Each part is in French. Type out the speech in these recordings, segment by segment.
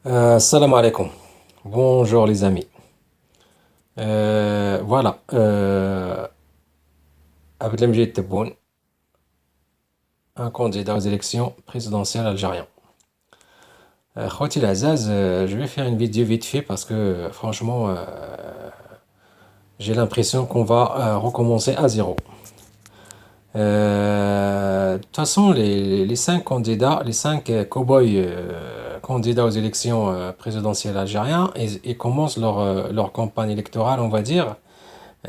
Salam alaikum. Bonjour les amis. Voilà. Abdelmjid Tebboune, un candidat aux élections présidentielles algériennes. Khouati Azaz, je vais faire une vidéo vite fait parce que franchement, j'ai l'impression qu'on va recommencer à zéro. De toute façon, les cinq candidats, les cinq cow-boys candidats aux élections présidentielles algériennes, ils commencent leur campagne électorale, on va dire,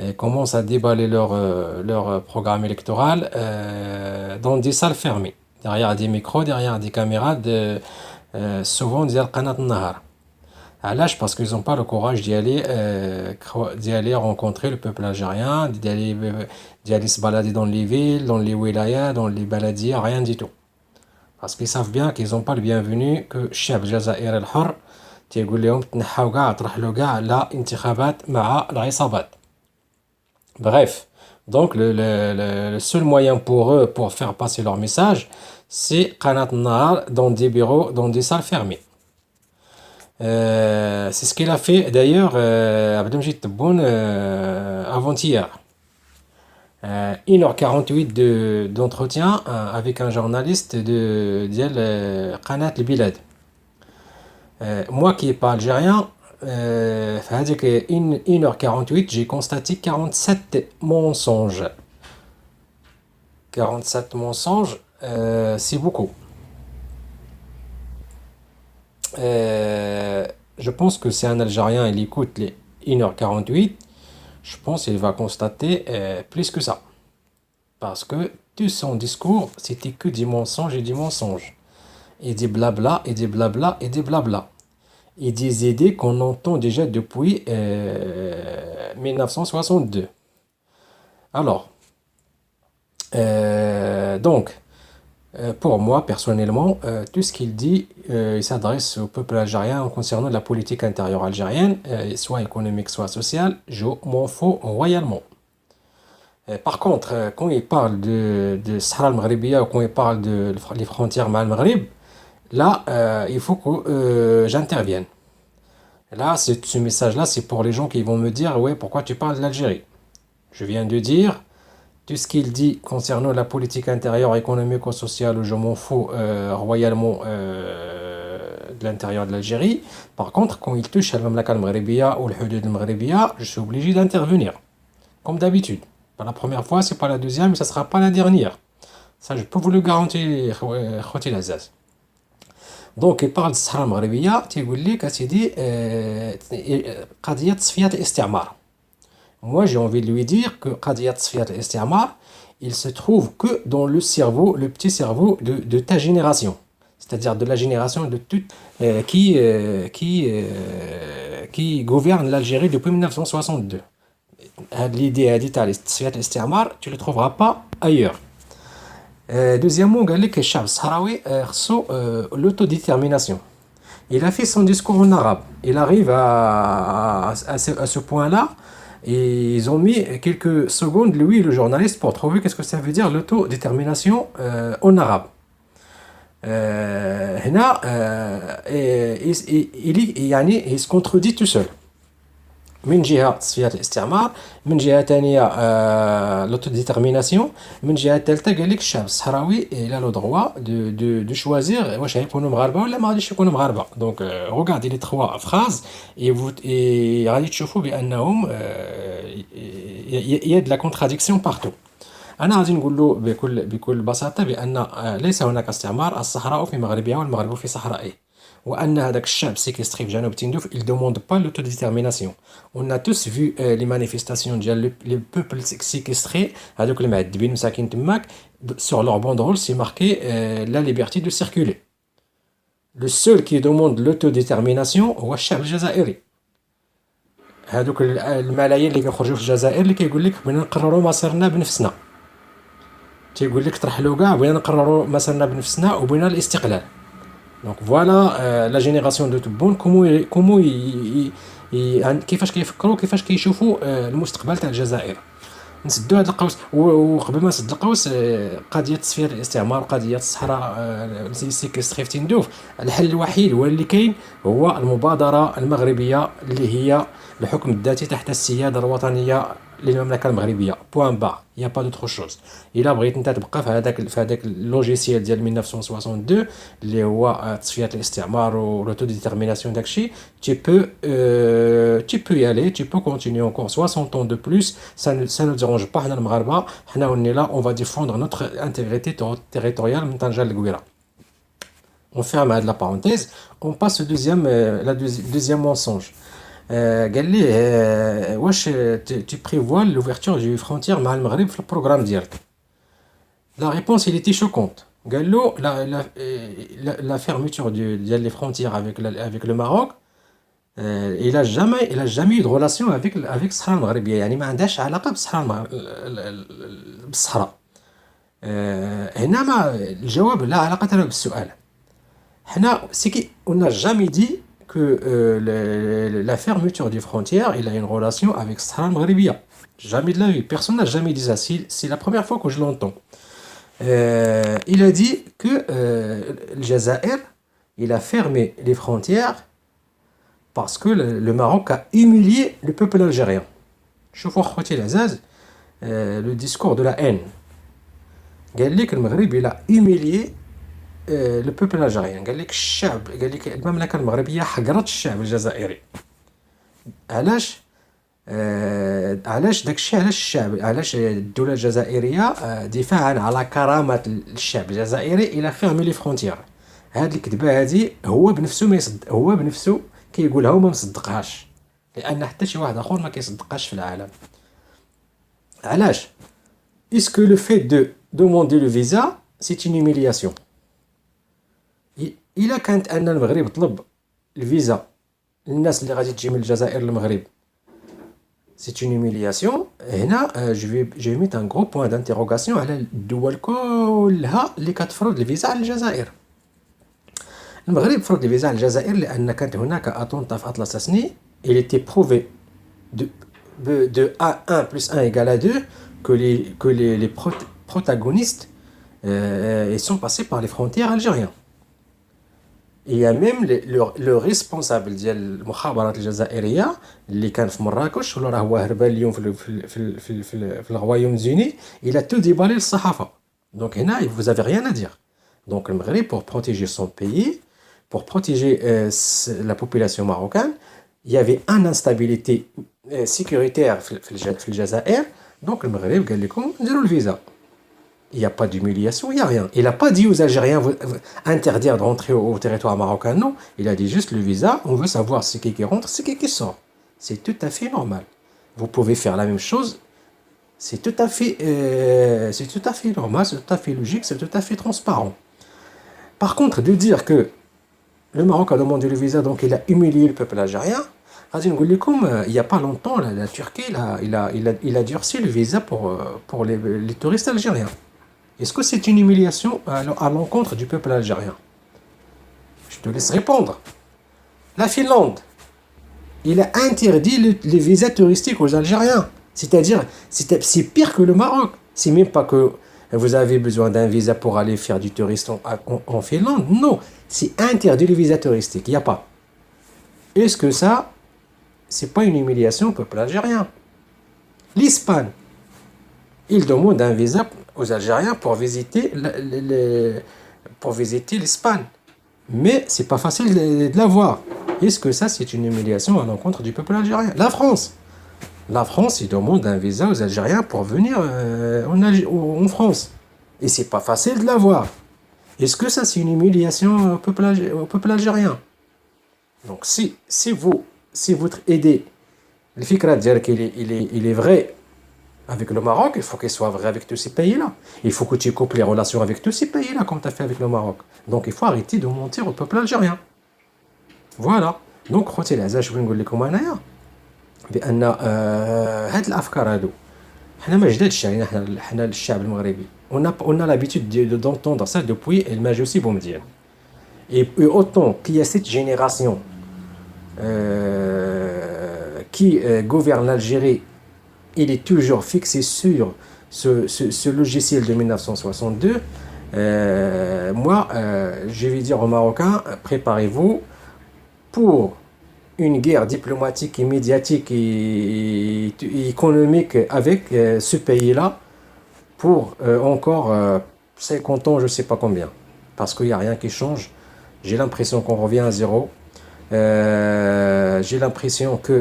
et commencent à déballer leur programme électoral dans des salles fermées, derrière des micros, derrière des caméras, souvent ديال قناة النهار. علاش؟ parce qu'ils n'ont pas le courage d'y aller rencontrer le peuple algérien, d'y aller se balader dans les villes, dans les wilayas, dans les baladiers, rien du tout. Parce qu'ils savent bien qu'ils n'ont pas le bienvenu, que الشعب الجزائري الحر تيقول لهم تنحاو كاع ترحلوا كاع على انتخابات مع العصابات. Bref, donc le seul moyen pour eux pour faire passer leur message, c'est قناة النهار dans des bureaux, dans des salles fermées. C'est ce qu'il a fait d'ailleurs Abdelmjid Tebboune avant-hier. 1h48 d'entretien avec un journaliste de قناة البلاد. Moi qui n'ai pas algérien, c'est-à-dire que 1h48, j'ai constaté 47 mensonges. 47 mensonges, c'est beaucoup. Je pense que si un Algérien il écoute les 1h48, je pense qu'il va constater plus que ça. Parce que tout son discours, c'était que des mensonges et des mensonges. Et des blabla, et des blabla, et des blabla. Et des idées qu'on entend déjà depuis 1962. Alors, donc, pour moi, personnellement, tout ce qu'il dit, il s'adresse au peuple algérien concernant la politique intérieure algérienne, soit économique, soit sociale, je m'en fous royalement. Par contre, quand il parle de Sahara al-Maghribiya ou quand il parle les frontières avec le Maghreb, là, il faut que j'intervienne. Là, ce message-là, c'est pour les gens qui vont me dire, ouais, pourquoi tu parles de l'Algérie? Je viens de dire, tout ce qu'il dit concernant la politique intérieure, économique ou sociale, je m'en fous royalement de l'intérieur de l'Algérie. Par contre, quand il touche à l'Mamlaka al-Maghribiya ou le Hudud al-Maghribiya, je suis obligé d'intervenir. Comme d'habitude. Pas la première fois, c'est pas la deuxième, mais ça sera pas la dernière. Ça, je peux vous le garantir, Khouti Azaz. Donc, il parle de Sahara al-Maghribiya, تيقول لك أسيدي قضية تصفية الاستعمار. Moi, j'ai envie de lui dire que قضية تصفية الاستعمار, il se trouve que dans le cerveau, le petit cerveau de ta génération. C'est-à-dire de la génération de toute, qui gouverne l'Algérie depuis 1962. L'idée de تصفية الاستعمار, tu ne le trouveras pas ailleurs. Deuxièmement, قال لك الشعب الصحراوي خصو l'autodétermination. Il a fait son discours en arabe. Il arrive à ce point-là. Et ils ont mis quelques secondes, lui, le journaliste, pour trouver qu'est-ce que ça veut dire l'autodétermination en arabe. هنا il se contredit tout seul. من جهة تصفية الاستعمار، من جهة ثانية l'autodétermination، من جهة ثالثة قال لك الشعب الصحراوي il a le droit de choisir واش غيكونوا مغاربة ولا ما غاديش يكونوا مغاربة. Donc regardez les trois phrases et غادي تشوفوا بأنهم il y a de la contradiction partout. أنا غادي نقول له بكل بساطة بأن ليس هناك استعمار، الصحراء في مغربها والمغرب في صحرائه. وأن هذاك الشعب séquestré في جنوب تندوف il demande pas l'autodétermination. On a tous vu les manifestations ديال les peuples séquestrés هذوك المعذبين مساكين تماك sur leur banderole c'est marqué la liberté de circuler. Le seul qui demande l'autodétermination هو الشعب الجزائري. هذوك الملايين اللي كيخرجوا في الجزائر اللي كيقول لك بغينا نقرروا مصيرنا بنفسنا. تيقول لك ترحلوا كاع بغينا نقرروا مصيرنا بنفسنا وبغينا الاستقلال. Donc voilà la génération de Tebboune comment كيفاش كيفكروا كيفاش كيشوفوا المستقبل تاع الجزائر. نسدوا هذا القوس. وقبل ما نسد القوس، قضيه تصفيه الاستعمار وقضيه الصحراء، سيكستريف تندوف، الحل الوحيد هو اللي كاين، هو المبادره المغربيه اللي هي الحكم الذاتي تحت السياده الوطنيه للمملكه المغربيه. بوان با، يا با دوتر شوز. الا بغيت انت تبقى في هذاك اللوجيسيال ديال 1962 اللي هو تصفيه الاستعمار ولوتو ديتيرميناسيون داكشي، tu peux y aller, tu peux continuer encore 60 ans de plus, ça ne dérange pas. حنا المغاربه حنا ونيلا on va défendre notre intégrité territoriale من طنجة للقويره. On ferme la parenthèse, on passe au deuxième mensonge. قال لي واش tu prévois l'ouverture des frontières مع المغرب في البروغرام ديالك. La réponse il était choquante. قال له la fermeture ديال les frontières avec le Maroc. Il a jamais eu de relation avec الصحراء المغربيه، يعني ما عندهاش علاقه بالصحراء. هنا ما الجواب لا علاقه له بالسؤال. حنا سيكي on n'a jamais dit que la fermeture des frontières il a une relation avec الصحراء المغربيه. Jamais de la vie, personne n'a jamais dit ça. C'est la première fois que je l'entends. Il a dit que le Jazaïr il a fermé les frontières parce que le Maroc a humilié le peuple algérien. شوفوا اخوتي العزاز le discours de la haine. قال لك المغرب il a humilié le peuple algérien. قال لك الشعب، قال لك المملكه المغربيه حقرت الشعب الجزائري. علاش داكشي؟ علاش الشعب، علاش الدوله الجزائريه دفاعا على كرامه الشعب الجزائري الى فيرمي لي فرونتيير. هاد الكذبه هادي هو بنفسه ما يصدق، هو بنفسه كيقولها وما مصدقهاش، لان حتى شي واحد اخر ما كيصدقهاش في العالم. علاش؟ est-ce que le fait de demander le visa c'est une humiliation؟ الا كانت ان المغرب طلب الفيزا للناس اللي غادي تجي من الجزائر للمغرب c'est une humiliation، هنا je vais mettre un gros point d'interrogation على الدول كلها اللي كتفرض الفيزا على الجزائر. المغرب فرض الفيزا على الجزائر لان كانت هناك اتونتا في اطلس سني il était prouvé de 1 plus 1 égale à 2 que les protagonistes ils sont passés par les frontières algériennes. Il y a même le responsable ديال المخابرات الجزائريه اللي كان في مراكش ولا راه هو هربان اليوم في الغوايوم زوني، il a tout déballé للصحافه. Donc هنا vous avez rien à dire. Donc le Maghreb pour protéger son pays, pour protéger la population marocaine, il y avait une instabilité sécuritaire في الجزائر. Donc le Maghreb قال لكم نديروا الفيزا. Il n'y a pas d'humiliation, il n'y a rien. Il n'a pas dit aux Algériens interdire de rentrer au territoire marocain, non. Il a dit juste le visa, on veut savoir c'est qui rentre, c'est qui sort. C'est tout à fait normal. Vous pouvez faire la même chose, c'est tout à fait normal, c'est tout à fait logique, c'est tout à fait transparent. Par contre, de dire que le Maroc a demandé le visa, donc il a humilié le peuple algérien, il n'y a pas longtemps, la Turquie il a durci le visa pour les touristes algériens. Est-ce que c'est une humiliation à l'encontre du peuple algérien? Je te laisse répondre. La Finlande, il a interdit les visas touristiques aux Algériens. C'est-à-dire, c'est pire que le Maroc. C'est même pas que vous avez besoin d'un visa pour aller faire du tourisme en Finlande. Non, c'est interdit les visas touristiques. Il n'y a pas. Est-ce que ça, c'est pas une humiliation au peuple algérien? L'Espagne, il demande un visa aux Algériens pour visiter l'Espagne. Mais c'est pas facile de l'avoir. Est-ce que ça, c'est une humiliation à l'encontre du peuple algérien? La France, il demande un visa aux Algériens pour venir en France. Et c'est pas facile de l'avoir. Est-ce que ça, c'est une humiliation au peuple algérien? Donc, si vous aidez le fikra ديالك il est vrai avec le Maroc, il faut qu'il soit vrai avec tous ces pays-là. Il faut que tu coupes les relations avec tous ces pays-là comme tu as fait avec le Maroc. Donc il faut arrêter de mentir au peuple algérien. Voilà. Donc خوتي العزاز شنو نقول لكم انايا بان هاد الافكار هادو حنا ما جدادش علينا حنا الشعب المغربي. On a l'habitude d'entendre ça depuis le Majousi Boumediene. Et autant qu'il y a cette génération qui gouverne l'Algérie il est toujours fixé sur ce logiciel de 1962. Moi, je vais dire aux Marocains, préparez-vous pour une guerre diplomatique et médiatique et économique avec ce pays-là pour encore 50 ans, je ne sais pas combien. Parce qu'il n'y a rien qui change. J'ai l'impression qu'on revient à zéro. J'ai l'impression que,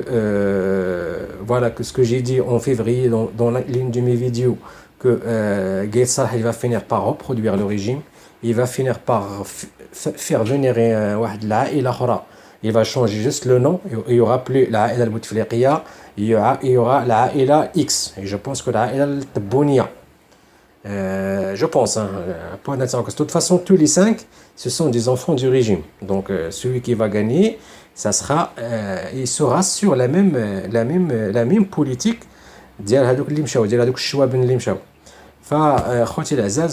voilà, que ce que j'ai dit en février dans l'une de mes vidéos, que Gaël Salah il va finir par reproduire le régime. Il va finir par faire venir l'Aïla Khora. Il va changer juste le nom. Il n'y aura plus l'Aïla al-Bouteflika. Il y aura l'Aïla X. Et je pense que l'Aïla al-Tabbounia. Je pense, hein, point d'intérêt. De toute façon, tous les cinq, ce sont des enfants du régime. Donc, celui qui va gagner, il sera sur la même politique ديال هذوك اللي مشاو ديال هذوك الشواب اللي مشاو. فاخوتي الاعزاء،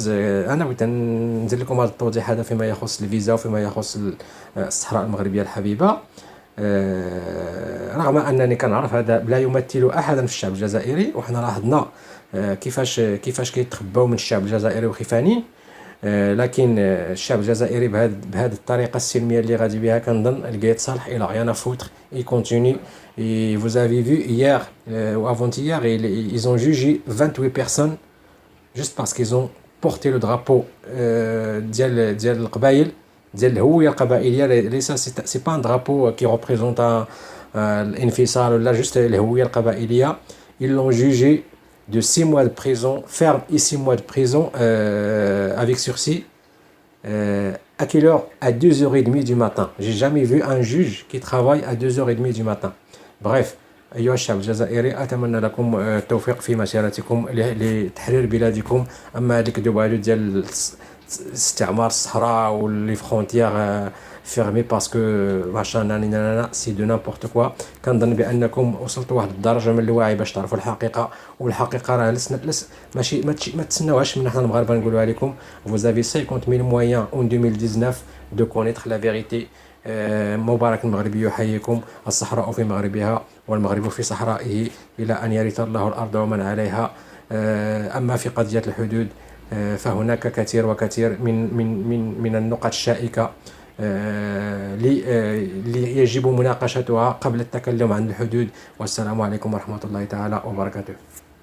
انا بغيت ندير لكم هذا التوضيح هذا فيما يخص الفيزا وفيما يخص الصحراء المغربيه الحبيبه. رغم انني كنعرف هذا لا يمثل احدا في الشعب الجزائري، وحنا لاحظنا كيفاش كيتخباو من الشعب الجزائري وخيفانين. لكن الشعب الجزائري بهذه الطريقه السلميه اللي غادي بها كنظن لقيت صالح الى rien à foutre. Il continue. Et vous avez vu hier ou avant-hier, ils ont jugé 28 personnes juste parce qu'ils ont porté le drapeau ديال القبائل ديال الهويه القبائليه. ليس سي با ان drapeau qui représente الانفصال ولا juste الهويه القبائليه. Ils l'ont jugé de 6 mois de prison ferme et 6 mois de prison avec sursis. À quelle heure? À 2h30 du matin. J'ai jamais vu un juge qui travaille à 2h30 du matin. Bref, أيها الشعب الجزائري، أتمنى لكم التوفيق في مسيرتكم لتحرير بلادكم. أما هذيك الدوبالو ديال استعمار الصحراء واللي في فرونتيير فيرمي باسكو ماشا نانا سي دو نامبورت كوا. كنظن بانكم وصلتوا واحد الدرجه من الوعي باش تعرفوا الحقيقه، والحقيقه راه ماشي ما تسناوهاش من حنا المغاربه نقولوها لكم. vous avez 50 000 moyens en 2019 de connaître la vérité. مبارك المغربي يحييكم. الصحراء في مغربها والمغرب في صحرائه إلى أن يرث الله الأرض ومن عليها. أما في قضية الحدود فهناك كثير وكثير من النقط الشائكة اللي يجب مناقشتها قبل التكلم عن الحدود. والسلام عليكم ورحمة الله تعالى وبركاته.